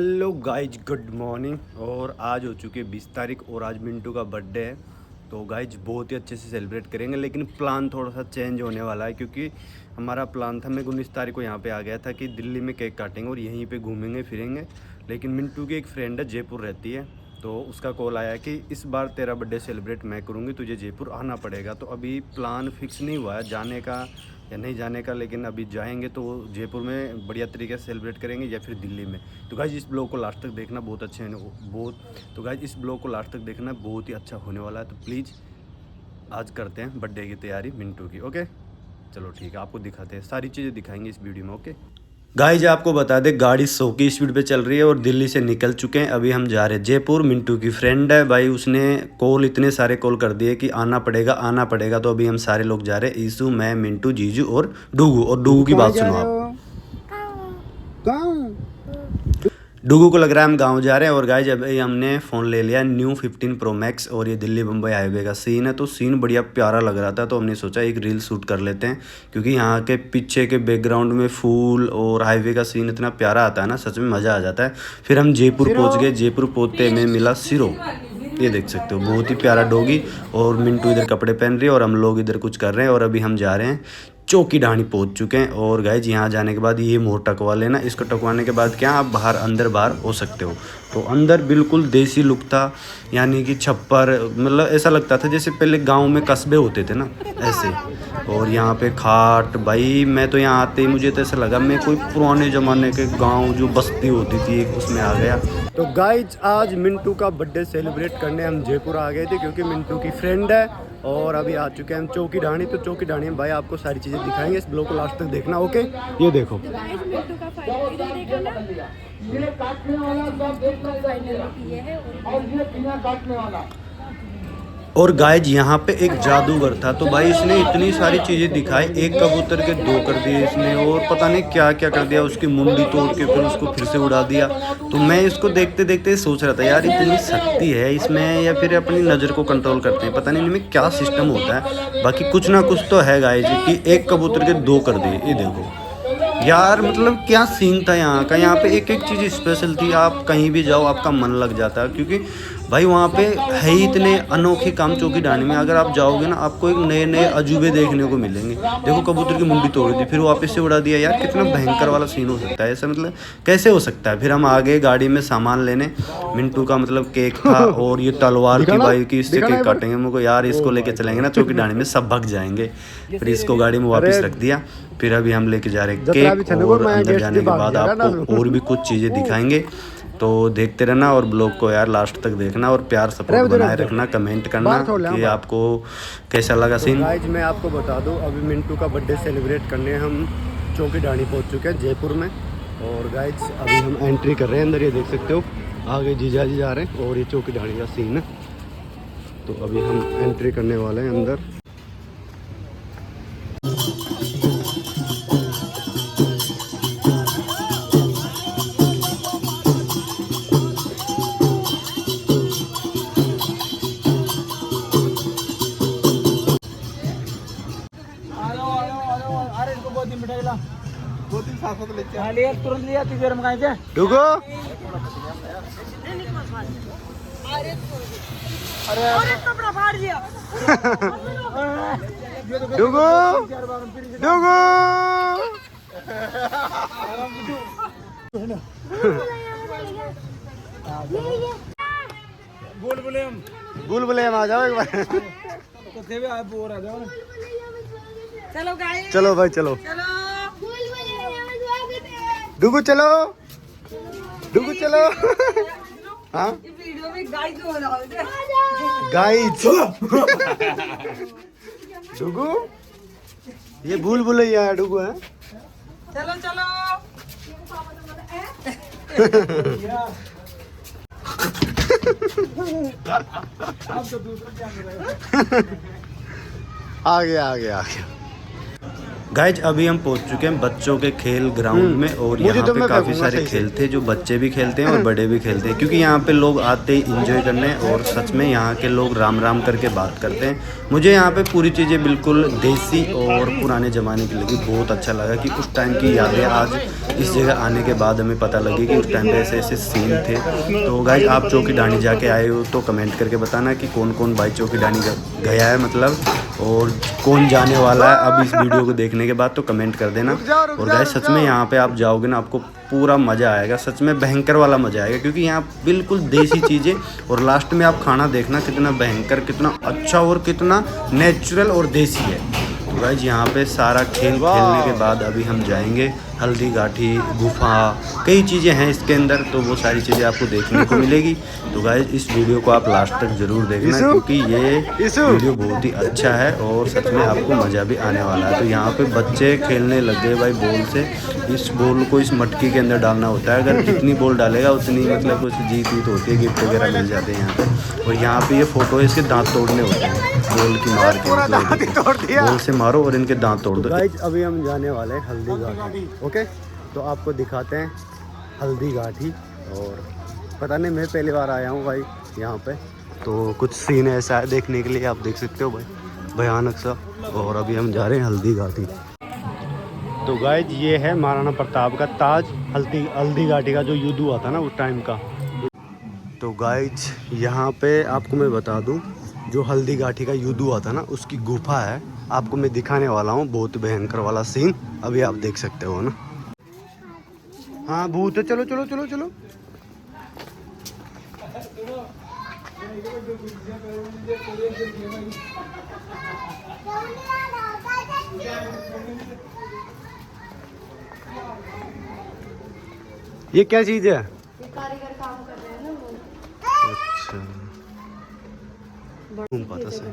Hello guys, good morning. और आज हो चुकी है 20 तारीख और आज मिंटू का बर्थडे है। तो गाइज बहुत ही अच्छे से सेलिब्रेट करेंगे, लेकिन प्लान थोड़ा सा चेंज होने वाला है क्योंकि हमारा प्लान था, मैं 19 तारीख को यहाँ पे आ गया था कि दिल्ली में केक काटेंगे और यहीं पे घूमेंगे फिरेंगे। लेकिन मिंटू की एक फ्रेंड है, जयपुर रहती है, तो उसका कॉल आया कि इस बार तेरा बर्थडे सेलिब्रेट मैं करूँगी, तुझे जयपुर आना पड़ेगा। तो अभी प्लान फिक्स नहीं हुआ है जाने का या नहीं जाने का, लेकिन अभी जाएंगे तो जयपुर में बढ़िया तरीके से सेलिब्रेट करेंगे या फिर दिल्ली में। तो गाइज इस ब्लॉग को लास्ट तक देखना, बहुत अच्छे बहुत तो गाइज इस ब्लॉग को लास्ट तक देखना, बहुत ही अच्छा होने वाला है। तो प्लीज़ आज करते हैं बर्थडे की तैयारी मिंटू की। ओके चलो ठीक है, आपको दिखाते हैं, सारी चीज़ें दिखाएंगे इस वीडियो में। ओके गाइज आपको बता दें, गाड़ी 100 की स्पीड पे चल रही है और दिल्ली से निकल चुके हैं। अभी हम जा रहे हैं जयपुर। मिंटू की फ्रेंड है भाई, उसने कॉल इतने सारे कॉल कर दिए कि आना पड़ेगा आना पड़ेगा। तो अभी हम सारे लोग जा रहे हैं, ईसू, मैं, मिंटू, जीजू और डुगू। और डुगू की बात सुनो आप। डुगू को लग रहा है हम गांव जा रहे हैं। और गाइज अभी हमने फ़ोन ले लिया न्यू 15 प्रो मैक्स और ये दिल्ली बम्बई हाईवे का सीन है। तो सीन बढ़िया प्यारा लग रहा था, तो हमने सोचा एक रील शूट कर लेते हैं क्योंकि यहाँ के पीछे के बैकग्राउंड में फूल और हाईवे का सीन इतना प्यारा आता है ना, सच में मज़ा आ जाता है। फिर हम जयपुर पहुँच गए। जयपुर पहुँचते में मिला सिरो, ये देख सकते हो, बहुत ही प्यारा डॉगी। और मिंटू इधर कपड़े पहन रही है और हम लोग इधर कुछ कर रहे हैं। और अभी हम जा रहे हैं चौकी ढाणी, पहुंच चुके हैं। और गाइज यहाँ जाने के बाद ये मोर टकवा लेना। इसको टकवाने के बाद क्या आप बाहर अंदर बाहर हो सकते हो। तो अंदर बिल्कुल देसी लुक था, यानी कि छप्पर, मतलब ऐसा लगता था जैसे पहले गांव में कस्बे होते थे ना, ऐसे। और यहाँ पे खाट, भाई मैं तो यहाँ आते ही मुझे तो ऐसा लगा मैं कोई पुराने ज़माने के गांव जो बस्ती होती थी एक, उसमें आ गया। तो गाइज आज मिंटू का बर्थडे सेलिब्रेट करने हम जयपुर आ गए थे क्योंकि मिंटू की फ्रेंड है। और अभी आ चुके हैं हम चौकी ढाणी। तो चौकी ढाणी में भाई आपको सारी चीज़ें दिखाएंगे, इस ब्लॉग को लास्ट तक देखना। ओके ये देखो, मिंटू का फाइनल। और गाइज यहाँ पे एक जादूगर था, तो भाई इसने इतनी सारी चीज़ें दिखाई, एक कबूतर के 2 कर दिए इसने और पता नहीं क्या क्या कर दिया, उसकी मुंडी तोड़ के फिर उसको फिर से उड़ा दिया। तो मैं इसको देखते देखते सोच रहा था यार इतनी शक्ति है इसमें या फिर अपनी नज़र को कंट्रोल करते हैं, पता नहीं इनमें क्या सिस्टम होता है। बाकी कुछ ना कुछ तो है गाइज कि एक कबूतर के 2 कर दिए। ये देखो यार, मतलब क्या सीन था यहाँ का। यहाँ पे एक एक चीज़ स्पेशल थी, आप कहीं भी जाओ आपका मन लग जाता है क्योंकि भाई वहाँ पे है ही इतने अनोखे काम चौकी ढाणी में। अगर आप जाओगे ना आपको एक नए नए अजूबे देखने को मिलेंगे। देखो कबूतर की मुंडी तोड़ दी फिर वापस से उड़ा दिया, यार कितना भयंकर वाला सीन हो सकता है ऐसा, मतलब कैसे हो सकता है। फिर हम आ गए गाड़ी में सामान लेने, मिंटू का मतलब केक था और ये तलवार की भाई की, इससे केक काटेंगे। मुझको यार इसको लेके चलेंगे ना चौकी ढाणी में, सब भग जाएंगे। फिर इसको गाड़ी में वापस रख दिया। फिर अभी हम लेके जा रहे हैं केक और अंदर जाने के बाद आपको और भी कुछ चीज़ें दिखाएंगे। तो देखते रहना और ब्लॉग को यार लास्ट तक देखना और प्यार सपोर्ट बनाए रखना, कमेंट करना कि आपको कैसा लगा सीन। गाइज मैं आपको बता दूं, अभी मिंटू का बर्थडे सेलिब्रेट करने हम चौकी ढाणी पहुंच चुके हैं जयपुर में। और गाइज अभी हम एंट्री कर रहे हैं अंदर, ये देख सकते हो आगे जीजा जी जा रहे हैं और ये चौकी ढाणी का सीन है। तो अभी हम एंट्री करने वाले हैं अंदर। तुरंत लिया तुझे मंगाए डुगो अरे कपड़ा फाड़ दिया। डुगो डुगो बुलबुले हम आ जाओ एक बार। चलो गाइस, चलो भाई चलो, डुगू चलो, डुगू चलो। हाँ वीडियो में गाइस हो रहा है, गाइस डुगू, ये भूलभुलैया है डुगू है। चलो चलो। आ गया आ गया आ गया। गाइज अभी हम पहुंच चुके हैं बच्चों के खेल ग्राउंड में और यहाँ पे काफ़ी सारे खेल थे जो बच्चे भी खेलते हैं और बड़े भी खेलते हैं, क्योंकि यहाँ पे लोग आते ही इंजॉय करने। और सच में यहाँ के लोग राम राम करके बात करते हैं। मुझे यहाँ पे पूरी चीज़ें बिल्कुल देसी और पुराने ज़माने की लगी। बहुत अच्छा लगा कि उस टाइम की यादें आज इस जगह आने के बाद हमें पता लगी कि उस टाइम पे ऐसे ऐसे सीन थे। तो गाइज आप चौकीडानी जाके आए हो तो कमेंट करके बताना कि कौन कौन भाई चौकीडानी गया है मतलब, और कौन जाने वाला है अब इस वीडियो को देखने के बाद, तो कमेंट कर देना। और गाइस सच में यहाँ पे आप जाओगे ना, आपको पूरा मज़ा आएगा, सच में भयंकर वाला मज़ा आएगा, क्योंकि यहाँ बिल्कुल देसी चीज़ें। और लास्ट में आप खाना देखना कितना भयंकर, कितना अच्छा और कितना नेचुरल और देसी है। तो गाइस यहाँ पे सारा खेल खेलने के बाद अभी हम जाएंगे हल्दी घाटी गुफा, कई चीज़ें हैं इसके अंदर, तो वो सारी चीज़ें आपको देखने को मिलेगी। तो गाइस इस वीडियो को आप लास्ट तक ज़रूर देखना, क्योंकि ये वीडियो बहुत ही अच्छा है और सच में आपको मज़ा भी आने वाला है। तो यहाँ पे बच्चे खेलने लग गए भाई बॉल से। इस बॉल को इस मटकी के अंदर डालना होता है, अगर जितनी बॉल डालेगा उतनी मतलब कुछ जीत वीत होती है, गिफ्ट वगैरह मिल जाते हैं यहाँ पे। और यहाँ पे ये फोटो है, इसके दांत तोड़ने होते हैं बॉल की मार के, बॉल से मारो और इनके दांत तोड़ दो। गाइस अभी हम जाने वाले हैं हल्दी घाटी। ओके, तो आपको दिखाते हैं हल्दी घाटी। और पता नहीं, मैं पहली बार आया हूँ भाई यहाँ पे, तो कुछ सीन ऐसा है देखने के लिए, आप देख सकते हो भाई, भयानक सा। और अभी हम जा रहे हैं हल्दी घाटी। तो गाइज ये है महाराणा प्रताप का ताज, हल्दी घाटी का जो युद्ध हुआ था ना उस टाइम का। तो गाइज यहाँ पे आपको मैं बता दूँ, जो हल्दी घाटी का युद्ध हुआ था ना उसकी गुफा है, आपको मैं दिखाने वाला हूँ। बहुत भयंकर वाला सीन अभी आप देख सकते हो ना। हाँ भूत है, चलो चलो चलो चलो। ये क्या चीज है? कारीगर काम कर रहे हैं ना वो। अच्छा, घूम पाता से।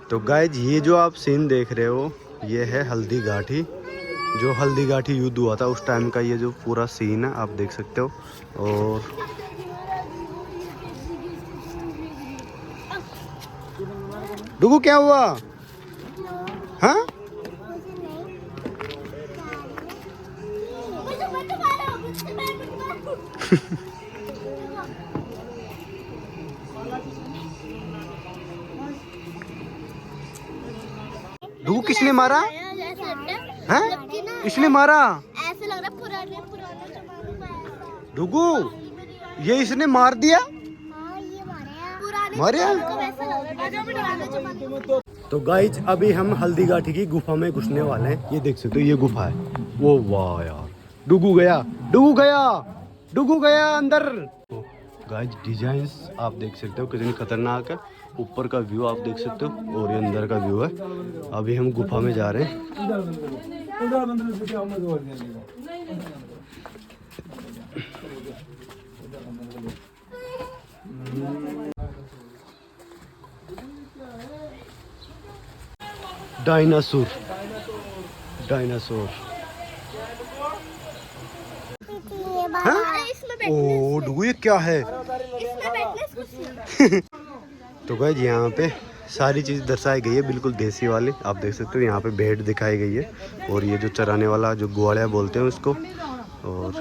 तो गाइज ये जो आप सीन देख रहे हो ये है हल्दी घाटी, जो हल्दी घाटी युद्ध हुआ था उस टाइम का ये जो पूरा सीन है आप देख सकते हो। और डुगू क्या हुआ? हाँ डुगू किसने मारा? हैं? इसने मारा? ऐसे लग रहा पुराने जमाने में ऐसा। डुगू ये इसने मार दिया? हाँ ये पुराने मारे? वैसा लग रहा है पुराने जमाने में। तो गाइज अभी हम हल्दी घाटी की गुफा में घुसने वाले हैं। ये देख सकते हो ये गुफा है। वो वाह यार, डुगू गया, डुगू गया, डुगू गया अंदर। गाइज डिजाइन्स आप देख सकते हो कितनी खतरनाक है। ऊपर का व्यू आप देख सकते हो और ये अंदर का व्यू है। अभी हम गुफा में जा रहे हैं। Dinosaur, dinosaur. ओ डुगू ये क्या है? तो गाइस यहाँ पे सारी चीज़ दर्शाई गई है बिल्कुल देसी वाली। आप देख सकते हो यहाँ पे भेड़ दिखाई गई है और ये जो चराने वाला जो ग्वालिया बोलते हैं उसको। और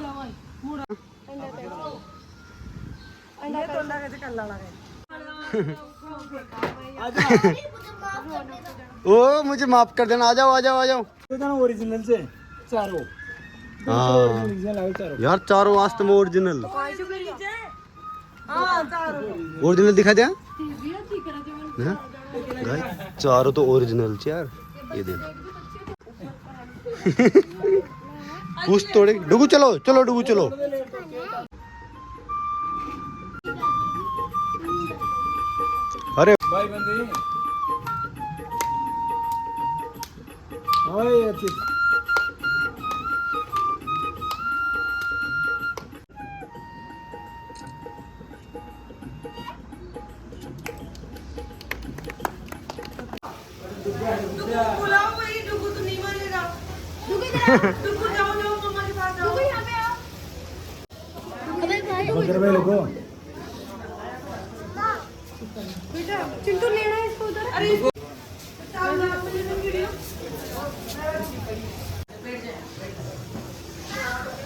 ओ मुझे माफ कर देना, आ जाओ आ जाओ आ जाओ। ओरिजिनल से चारों। हाँ यार चारों वास्तव में ओरिजिनल, ओरिजिनल दिखा दिया गाइस, चारों तो ओरिजिनल यार। ये देख पूछ तोड़े। डुगू चलो चलो डुगू चलो। अरे भाई बंदे ओए अच्छी बुलाओ भाई, डुगू तो नहीं मानेगा। डुगू जाओ जाओ मम्मा के पास जाओ। यहाँ पे आओ। अबे भाई उधर भाई लोगो बेटा चिंटू लेना है इसको उधर। अरे चाल ना मुझे तो वीडियो।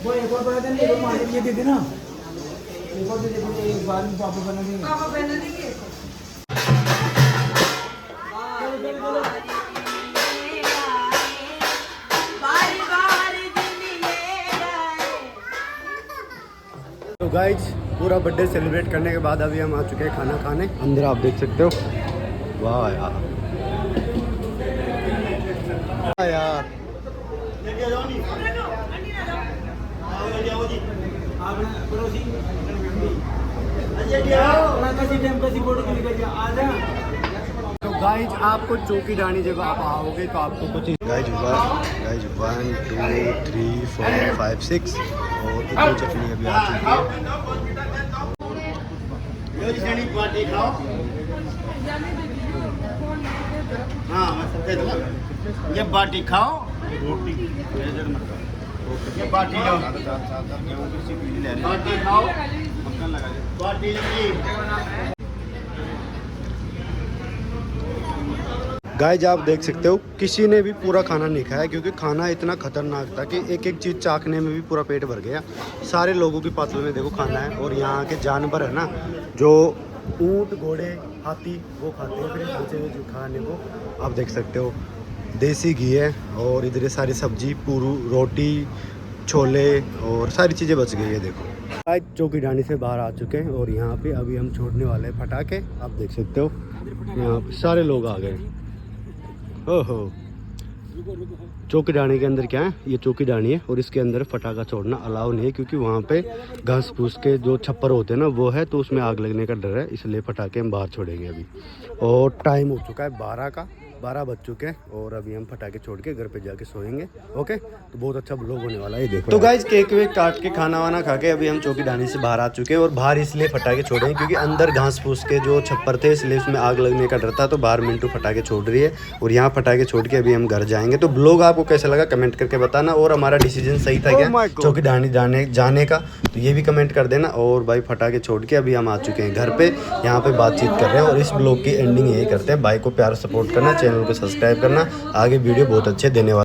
वो एक और बना देंगे, एक और मार्केट ये दे देना, एक और दे देंगे, एक बार में पापा बना देंगे। पापा पहना देंगे। तो गाइज पूरा बर्थडे सेलिब्रेट करने के बाद अभी हम आ चुके हैं खाना खाने। अंदर आप देख सकते हो। वाह यार, वाह यार। तो गाइज आपको चौकी डाणी जब आप आओगे तो आपको कुछ गाइज 1 2 3 4 5 6 और इतनी चटनी अभी आ चुकी है। हाँ मैं दे दूँगा। ये बाटी खाओ, रोटी ये बाटी लो, बाटी खाओ, मक्खन लगा दे, बाटी लगी। गाइज आप देख सकते हो किसी ने भी पूरा खाना नहीं खाया क्योंकि खाना इतना खतरनाक था कि एक एक चीज़ चाखने में भी पूरा पेट भर गया। सारे लोगों की पातलों में देखो खाना है और यहाँ के जानवर है ना जो ऊँट घोड़े हाथी वो खाते हैं फिर बचे हुए जो खाने को आप देख सकते हो। देसी घी है और इधर सारी सब्जी पूरी रोटी छोले और सारी चीज़ें बच गई है। देखो आज चौकी डाणी से बाहर आ चुके हैं और यहाँ पे अभी हम छोड़ने वाले हैं पटाखे। आप देख सकते हो यहाँ पे सारे लोग आ गए। ओहो चौकी डाणी के अंदर क्या है, ये चौकी डाणी है और इसके अंदर पटाखा छोड़ना अलाउ नहीं है क्योंकि वहाँ पे घास फूस के जो छप्पर होते हैं ना वो है तो उसमें आग लगने का डर है, इसलिए पटाखे हम बाहर छोड़ेंगे अभी। और टाइम हो चुका है 12 बज चुके हैं और अभी हम पटाखे छोड़ के घर पे जाके सोएंगे। ओके तो बहुत अच्छा ब्लॉग होने वाला है, देखो। तो गाइज केक वेक काट के खाना वाना खा के अभी हम चौकी डाणी से बाहर आ चुके हैं और बाहर इसलिए पटाखे छोड़े हैं क्योंकि अंदर घास फूस के जो छप्पर थे इसलिए उसमें आग लगने का डर था तो बाहर मिंटू पटाखे छोड़ रही है और यहाँ पटाखे छोड़ के अभी हम घर जाएंगे। तो ब्लॉग आपको कैसा लगा कमेंट करके बताना और हमारा डिसीजन सही था क्या चौकी डाणी जाने का तो ये भी कमेंट कर देना। और भाई पटाखे छोड़ के अभी हम आ चुके हैं घर पे, यहाँ पे बातचीत कर रहे हैं और इस ब्लॉग की एंडिंग यही करते हैं। भाई को प्यार सपोर्ट करना, चैनल को सब्सक्राइब करना, आगे वीडियो बहुत अच्छे देने वाले।